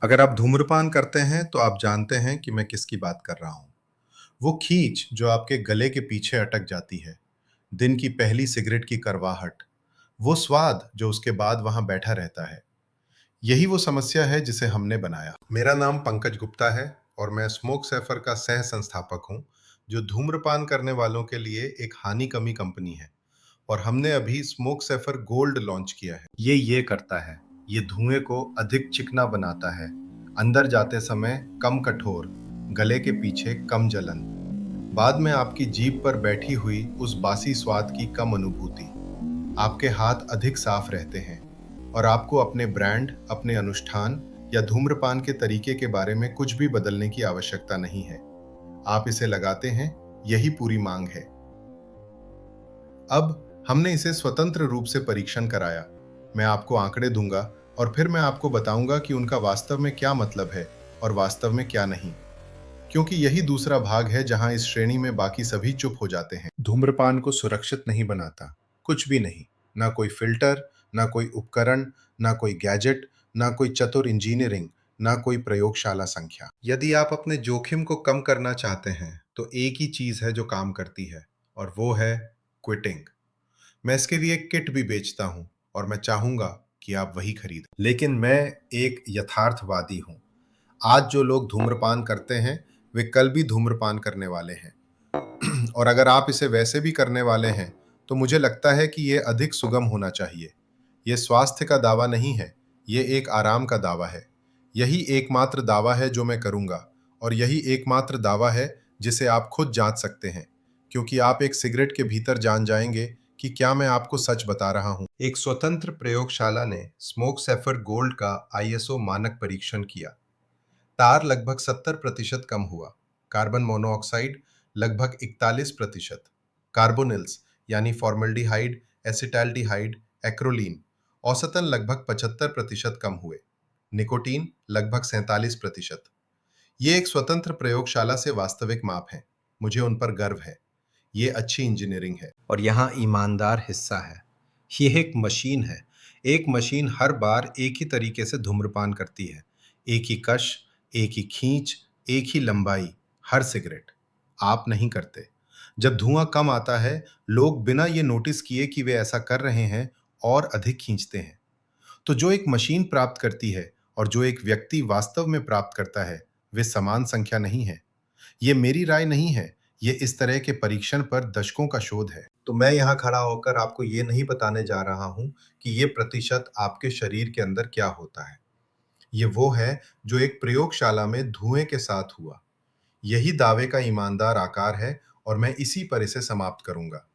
अगर आप धूम्रपान करते हैं तो आप जानते हैं कि मैं किसकी बात कर रहा हूँ। वो खींच जो आपके गले के पीछे अटक जाती है, दिन की पहली सिगरेट की करवाहट, वो स्वाद जो उसके बाद वहां बैठा रहता है। यही वो समस्या है जिसे हमने बनाया। मेरा नाम पंकज गुप्ता है और मैं स्मोक सेफर का सह संस्थापक हूँ, जो धूम्रपान करने वालों के लिए एक हानि कमी कंपनी है। और हमने अभी स्मोक सेफर गोल्ड लॉन्च किया है। ये करता है, ये धुएं को अधिक चिकना बनाता है, अंदर जाते समय कम कठोर, गले के पीछे कम जलन, बाद में आपकी जीभ पर बैठी हुई उस बासी स्वाद की कम अनुभूति। आपके हाथ अधिक साफ रहते हैं और आपको अपने ब्रांड, अपने अनुष्ठान या धूम्रपान के तरीके के बारे में कुछ भी बदलने की आवश्यकता नहीं है। आप इसे लगाते हैं, यही पूरी मांग है। अब हमने इसे स्वतंत्र रूप से परीक्षण कराया। मैं आपको आंकड़े दूंगा और फिर मैं आपको बताऊंगा कि उनका वास्तव में क्या मतलब है और वास्तव में क्या नहीं। क्योंकि यही दूसरा भाग है जहां इस श्रेणी में बाकी सभी चुप हो जाते हैं। धूम्रपान को सुरक्षित नहीं बनाता, कुछ भी नहीं। ना कोई फिल्टर, ना कोई उपकरण, ना कोई गैजेट, ना कोई चतुर इंजीनियरिंग, ना कोई प्रयोगशाला संख्या। यदि आप अपने जोखिम को कम करना चाहते हैं तो एक ही चीज है जो काम करती है, और वो है क्विटिंग। मैं इसके लिए एक किट भी बेचता हूं और मैं चाहूंगा कि आप वही खरीदें। लेकिन मैं एक यथार्थवादी हूं। आज जो लोग धूम्रपान करते हैं वे कल भी धूम्रपान करने वाले हैं। और अगर आप इसे वैसे भी करने वाले हैं तो मुझे लगता है कि ये अधिक सुगम होना चाहिए। ये स्वास्थ्य का दावा नहीं है, ये एक आराम का दावा है। यही एकमात्र दावा है जो मैं करूंगा, और यही एकमात्र दावा है जिसे आप खुद जांच सकते हैं, क्योंकि आप एक सिगरेट के भीतर जान जाएंगे कि क्या मैं आपको सच बता रहा हूं। एक स्वतंत्र प्रयोगशाला ने स्मोक सेफर गोल्ड का आईएसओ मानक परीक्षण किया। तार लगभग 70% कम हुआ, कार्बन मोनोऑक्साइड लगभग 41%, कार्बोनिल्स यानी फॉर्मल्डिहाइड, एसिटाल्डिहाइड, एक्रोलीन औसतन लगभग 75% कम हुए, निकोटीन लगभग 47%। ये एक स्वतंत्र प्रयोगशाला से वास्तविक माप है। मुझे उन पर गर्व है। ये अच्छी इंजीनियरिंग है। और यहाँ ईमानदार हिस्सा है। ये एक मशीन है। एक मशीन हर बार एक ही तरीके से धूम्रपान करती है। एक ही कश, एक ही खींच, एक ही लंबाई, हर सिगरेट। आप नहीं करते। जब धुआं कम आता है, लोग बिना ये नोटिस किए कि वे ऐसा कर रहे हैं और अधिक खींचते हैं। तो जो एक मशीन प्राप्त करती है और जो एक व्यक्ति वास्तव में प्राप्त करता है, वे समान संख्या नहीं है। ये मेरी राय नहीं है, ये इस तरह के परीक्षण पर दशकों का शोध है। तो मैं यहाँ खड़ा होकर आपको ये नहीं बताने जा रहा हूँ कि ये प्रतिशत आपके शरीर के अंदर क्या होता है। ये वो है जो एक प्रयोगशाला में धुएं के साथ हुआ। यही दावे का ईमानदार आकार है, और मैं इसी पर इसे समाप्त करूंगा।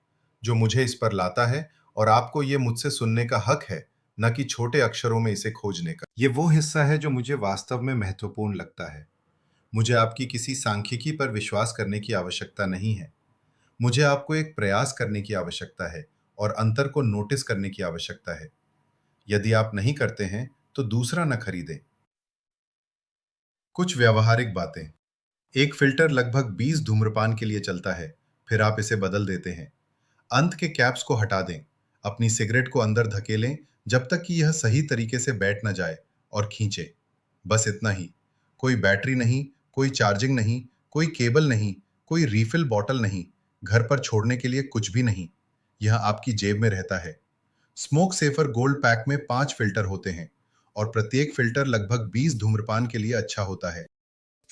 जो मुझे इस पर लाता है, और आपको ये मुझसे सुनने का हक है, न कि छोटे अक्षरों में इसे खोजने का। ये वो हिस्सा है जो मुझे वास्तव में महत्वपूर्ण लगता है। मुझे आपकी किसी सांख्यिकी पर विश्वास करने की आवश्यकता नहीं है। मुझे आपको एक प्रयास करने की आवश्यकता है और अंतर को नोटिस करने की आवश्यकता है। यदि आप नहीं करते हैं तो दूसरा न खरीदें। कुछ व्यावहारिक बातें। एक फिल्टर लगभग 20 धूम्रपान के लिए चलता है, फिर आप इसे बदल देते हैं। अंत के कैप्स को हटा दें। अपनी सिगरेट को अंदर धकेलें जब तक कि यह सही तरीके से बैठ न जाए, और खींचे। बस इतना ही। कोई बैटरी नहीं, कोई चार्जिंग नहीं, कोई केबल नहीं, कोई रीफिल बॉटल नहीं, घर पर छोड़ने के लिए कुछ भी नहीं। यह आपकी जेब में रहता है। स्मोक सेफर गोल्ड पैक में 5 फिल्टर होते हैं, और प्रत्येक फिल्टर लगभग 20 धूम्रपान के लिए अच्छा होता है।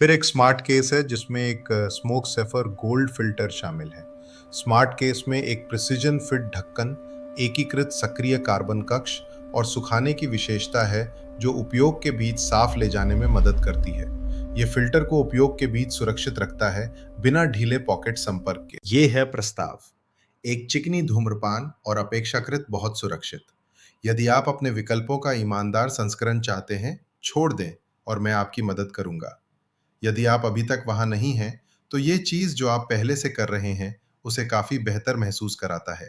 फिर एक स्मार्ट केस है जिसमें एक स्मोक सेफर गोल्ड फिल्टर शामिल है। स्मार्ट केस में एक प्रिसिजन फिट ढक्कन, एकीकृत सक्रिय कार्बन कक्ष और सुखाने की विशेषता है, जो उपयोग के बीच साफ ले जाने में मदद करती है। ये फिल्टर को उपयोग के बीच सुरक्षित रखता है, बिना ढीले पॉकेट संपर्क के। ये है प्रस्ताव। एक चिकनी धूम्रपान और अपेक्षाकृत बहुत सुरक्षित। यदि आप अपने विकल्पों का ईमानदार संस्करण चाहते हैं, छोड़ दें और मैं आपकी मदद करूंगा। यदि आप अभी तक वहां नहीं हैं, तो ये चीज जो आप पहले से कर रहे हैं उसे काफी बेहतर महसूस कराता है।